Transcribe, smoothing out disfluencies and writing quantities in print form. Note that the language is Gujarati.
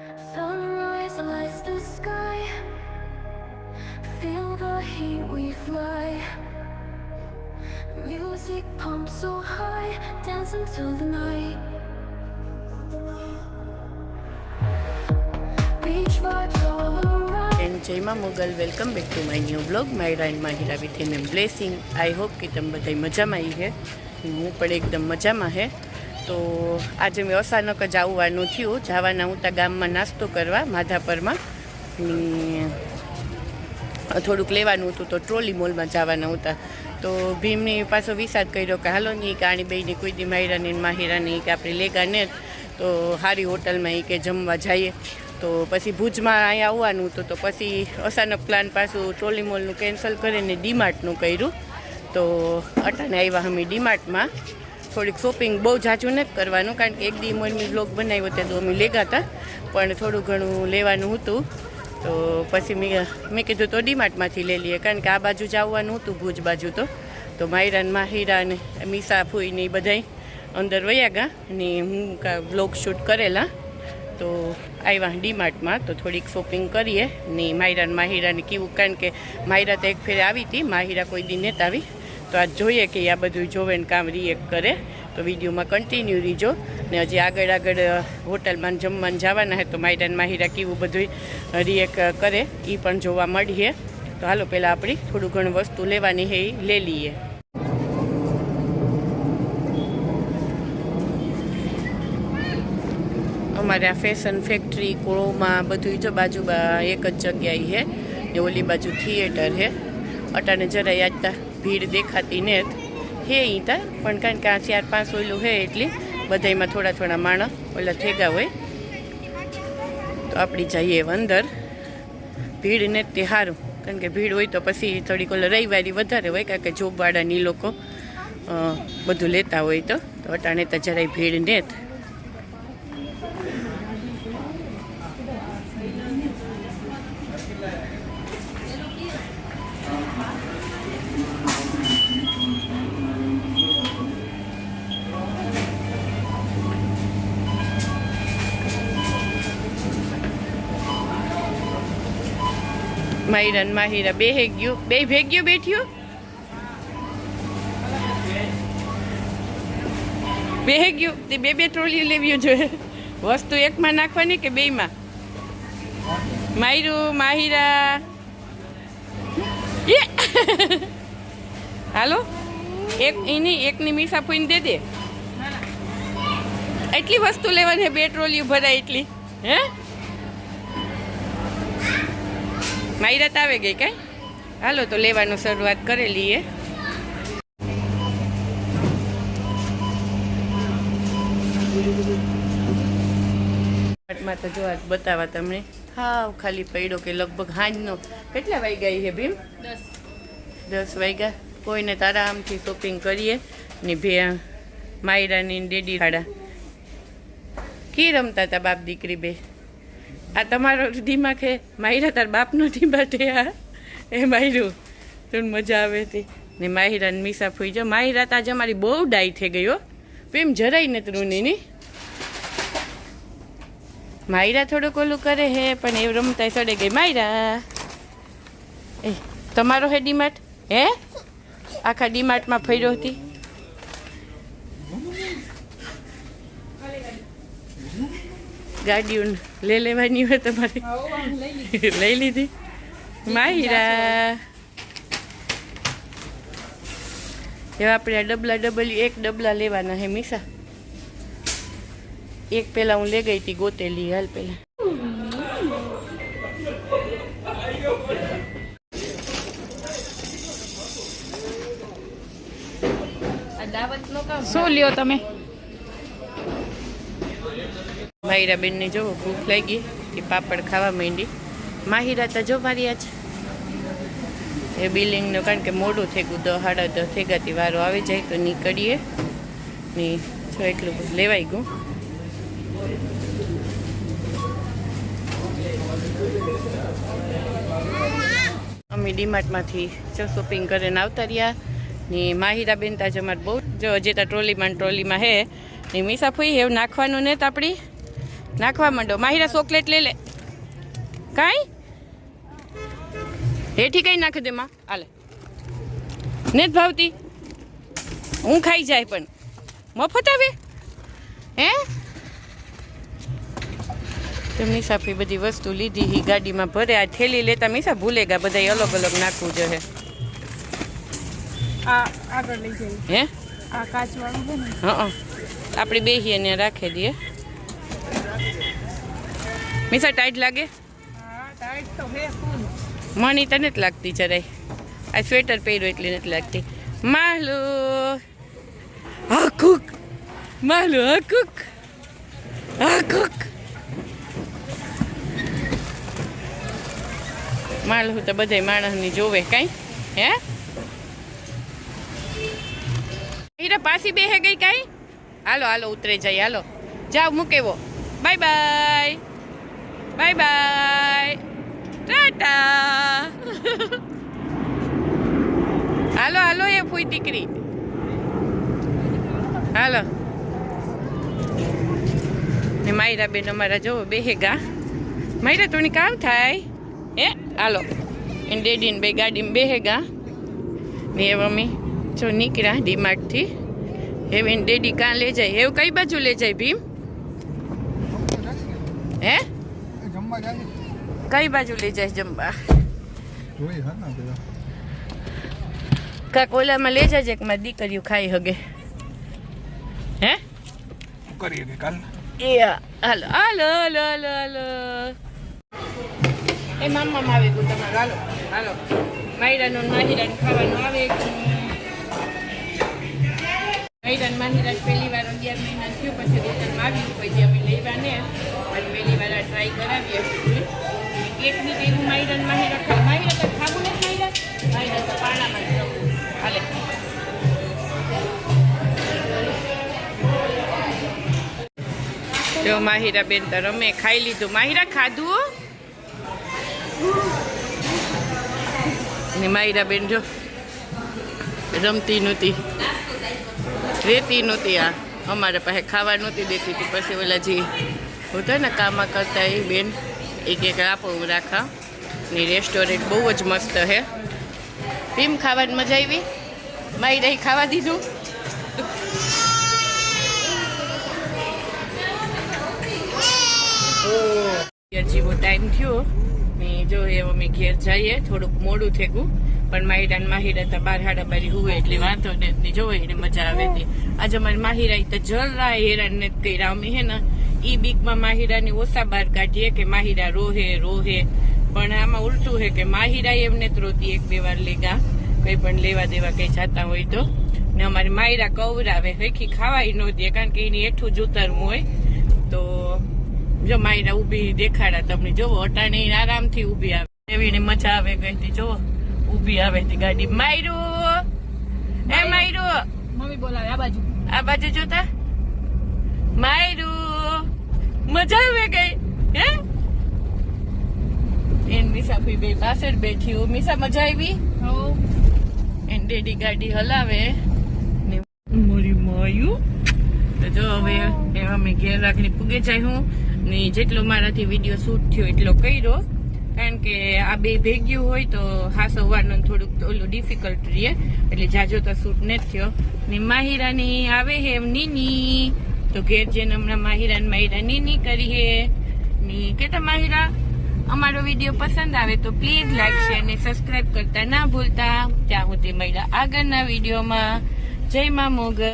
Sunrise lights the sky. Feel the heat, we fly. Music pumps so high, dance until the night. Beach vibes all around. And જયમાં Mogal welcome back to my new blog Myra and Mahira with an blessing. I hope કે તમે બધા મજામાં આવી છે. હું પણ એકદમ મજામાં છે. તો આજે મેં અચાનક જ આવવાનું થયું. જવાના હું ત્યાં ગામમાં નાસ્તો કરવા માધાપરમાં. થોડુંક લેવાનું હતું તો ટ્રોલી મોલમાં જવાના હતા. તો ભીમની પાછો વિચાર કર્યો કે હાલો નહીં કે આણી બેયની કોઈ દી માહિરાની માહિરાની કે આપણે લેગા ને તો સારી હોટલમાં એ કે જમવા જઈએ. તો પછી ભુજમાં અહીંયા આવવાનું હતું તો પછી અચાનક પ્લાન પાછું ટ્રોલી મોલનું કેન્સલ કરીને ડીમાર્ટનું કર્યું. તો અટાને આવ્યા અમે ડીમાર્ટમાં. થોડીક શોપિંગ બહુ જાજુ નથી કરવાનું કારણ કે એક દી મમ્મી બ્લોગ બનાવ્યો ત્યાં તો અમે લેગા હતા પણ થોડું ઘણું લેવાનું હતું. તો પછી મેં કીધું તો ડીમાર્ટમાંથી લઈ લઈએ કારણ કે આ બાજુ જ આવવાનું હતું ભુજ બાજુ. તો માહિરા ને માહિરા ને મીસા ફૂઈ ને એ બધાય અંદર વયા ગયા ને હું બ્લોગ શૂટ કરેલા. તો આવ્યા ડીમાર્ટમાં તો થોડીક શોપિંગ કરીએ ને માહિરાને કેવું કારણ કે માહિરા તો એક ફેરે આવી હતી, માહિરા કોઈ દી નથી આવી. તો આજ જોઈએ કે આ બધું જોવે ને કામ રિએક્ટ કરે. તો વિડીયોમાં કન્ટિન્યુ રહીજો ને હજી આગળ હોટલમાં જમવાનું જવાના છે તો માહિરા કેવું બધું રિએક્ટ કરે એ પણ જોવા મળીએ. તો હાલો પહેલાં આપણી થોડું ઘણું વસ્તુ લેવાની છે એ લઈ લઈએ. અમારે આ ફેશન ફેક્ટરી કોળોમાં બધું જો બાજુ એક જ જગ્યાએ છે ને ઓલી બાજુ થિયેટર છે. અટાને જરા યાદતા ભીડ દેખાતી ને હે અહીં તા પણ કારણ કે આ 4-5 ઓલું છે એટલી બધામાં થોડા માણસ ઓલા થેગા હોય. તો આપણી જઈએ અંદર. ભીડ ને તે સારું કારણ કે ભીડ હોય તો પછી થોડીક ઓલા રવિવારી વધારે હોય કારણ કે જોબવાળાની લોકો બધું લેતા હોય. તો અટાણે તો જરાય ભીડ ને માહિરા ને માહિરા બે ભેગ્યું બેઠ્યું બે ટ્રોલી લેવી જોઈએ. વસ્તુ એકમાં નાખવાની કે બેયમાં? માહિરા હાલો એકની મીસા ફૂઈને દે દે. એટલી વસ્તુ લેવાની બે ટ્રોલી ભરાય એટલી હે? માહિરાત આવે ગઈ કાંઈ? હાલો તો લેવાનું શરૂઆત કરેલી એ. તો જો આજ બતાવા તમને હાવ ખાલી પડ્યો કે લગભગ હાંજનો કેટલા વાગ્યા છે ભીમ? 10 વાગ્યા. કોઈને આરામથી શોપિંગ કરીએ ને માહિરાની ડેડી ખાડા કી રમતા હતા બાપ દીકરી બે. આ તમારો દિમાગ છે માહિરા તાર બાપનો દિમાગ છે આ એ માહિરું તો મજા આવે હતી ને. માહિરા ને મીસા ફૂઈ જો માહિરા તો આજે અમારી બહુ ડાઈ થઈ ગયો એમ જરાય નથી રૂની. માહિરા થોડુંક ઓલું કરે હે પણ એ રમતા સડે ગઈ. માહિરા એ તમારો હે ડીમાર્ટ હે? આખા ડીમાર્ટમાં ફર્યો હતી. ગાડીઓ લેવાની હોય તમારે લઈ લીધી. માહિરા એવા આપણે આ એક ડબલા લેવાના હે મીસા. એક પેલા હું લઈ ગઈ હતી ગોતેલી. હાલ પેલા શું લ્યો તમે? માહિરા બેનને જો ભૂખ લાગી કે પાપડ ખાવા માંડી. માહિરા તો જો મારી આજ એ બિલિંગનું કારણ કે મોડું થઈ ગયું 10-10 થઈ ગયાથી વારો આવી જાય તો નીકળીએ ને જો એટલું બધું લેવાઈ ગયું. અમે ડીમાર્ટમાંથી જો શોપિંગ કરીને આવતા રહ્યા ને માહિરા બેન તાજ અમારે બહુ જો હજી તો ટ્રોલીમાં હે ને મીસા ફૂઈ એવું નાખવાનું ને આપણી નાખવા માંડો. માહિરા ચોકલેટ લઈ લે. કાંઈ હેઠી કઈ નાખી દે માં. હાલે નથી ભાવતી. હું ખાઈ જાય પણ મફત આવે હે. તો મીસાફી બધી વસ્તુ લીધી હી ગાડીમાં ભરે. આ થેલી લેતા મીસા ભૂલેગા બધા અલગ અલગ નાખવું જોઈએ. આ આગળ લઈ જઈએ. હે આ કાચવાળું છે ને. હા આપણે બેહીએ ને રાખી દઈએ. મીસા ટાઈટ લાગે? હા ટાઈટ તો હે ફૂલ. મણી તો નથી લાગતી જરાય. આ સ્વેટર પહેર્યું એટલે નથી લાગતી. માલુ હકુક, માલુ હકુક હકુક. માલુ તો બધાય માણસની જોવે કાંઈ હે. હીરા પાછી બેહે ગઈ કાંઈ. હાલો હાલો ઉતરે જાય. હાલો જાઓ મૂકેવો. Bye bye bye bye tata. હાલો હાલો એ ફૂઈ દીકરી. હાલો ને માયરા બેન અમારા જોવો બેહેગા. માયરા તોની કામ થાય હે. હાલો એને ડેડીને બે ગાડીમાં બેહેગા ને હવે અમે જો નીકળ્યા ડીમાર્ટથી. હવે એને ડેડી કાં લઈ જાય. એવું કઈ બાજુ લઈ જાય ભીમ? હે કઈ બાજુ લઈ જાય જમવા? કાક ઓલામાં લઈ જાય કે મારી દીકરીઓ ખાઈ હગે હે. એ હાલો હાલો હાલો હાલો હાલો. એ મામા આવી ગયું તમારું. હાલો હાલો માયરાનું માહિરાનું ખાવાનું આવે. માહિરાન માહિરા પહેલી વાર 11 મહિના થયું પછી રિટર્નમાં આવ્યું. પછી અમે લેવા ને અને પહેલી વાર ટ્રાય કરાવીએ. કેકની ટેવું માહિરાન માહિરા ખાવ. માહિરા તો ખાવું નથી. માહિરા માહિરા તો પાણામાં જ રમવું. હાલે જો માહિરા બેન તો રમે. ખાઈ લીધું. માહિરા ખાધું ને માહિરા બેન જો રમતી નહોતી, રહેતી નહોતી. આ અમારા પાસે ખાવા નહોતી દેતી હતી. પછી ઓલા જે હોતા ને કામમાં કરતા એ બેન એક આપો હું રાખા. ને રેસ્ટોરન્ટ બહુ જ મસ્ત હે. ભીમ ખાવાની મજા આવી. માહિરા ખાવા દીધું. જેવો ટાઈમ થયો ને જો એ અમે ઘેર જઈએ. થોડુંક મોડું થયું પણ માહિરા માહિરા તો 12:30 હુવે એટલે વાંધો નથી. જોવે એને મજા આવે હતી. આજે અમારી માહિરા તો જરા હેરાન નથી કર્યા. અમે હે ને ઈ બીકમાં માહિરાની ઓછા બહાર કાઢીએ કે માહિરા રોહે રોહે. પણ આમાં ઉલટું હે કે માહિરા એમને જ રોતી 1-2 વાર લેગા કઈ પણ લેવા દેવા કઈ જતા હોય તો. ને અમારી માહિરા કવરાવે હરખી ખાવાય ન દે કારણ કે એની હેઠું જ ઉતરવું હોય. તો જો માયરા ઊભી દેખાડા તમને. જોવો અટાણે આરામથી ઊભી આવે. એવીને મજા આવે ગઈ હતી. જોવો ઊભી આવે હતી ગાડી. માયરું એ માયરું મમ્મી બોલાવે આ બાજુ. આ બાજુ જોતા. માયરું મજા આવે ગઈ હે. એન મીસા ભાઈ બે પાછળ બેઠી. મીસા મજા આવી. એન ડેડી ગાડી હલાવે ને મારી માયું. તો જો હવે અમે ઘેર રાખીને પૂગે જાય. હું ને જેટલો મારાથી વિડીયો શૂટ થયો એટલો કર્યો કારણ કે આ બે ભેગ્યું હોય તો હાસવવાનું થોડુંક ઓલું ડિફિકલ્ટ રહે એટલે જાજો તો શૂટ નથી થયો. ને માહિરાની આવે હે એમ નીની તો ઘેર જઈને હમણાં માહિરા નીની કરી હે. ને કેતા માહિરા અમારો વિડીયો પસંદ આવે તો પ્લીઝ લાઈક શેર ને સબસ્ક્રાઈબ કરતા ના ભૂલતા. ત્યાં સુધી મળ્યા આગળના વિડીયોમાં. જય મા મોગલ.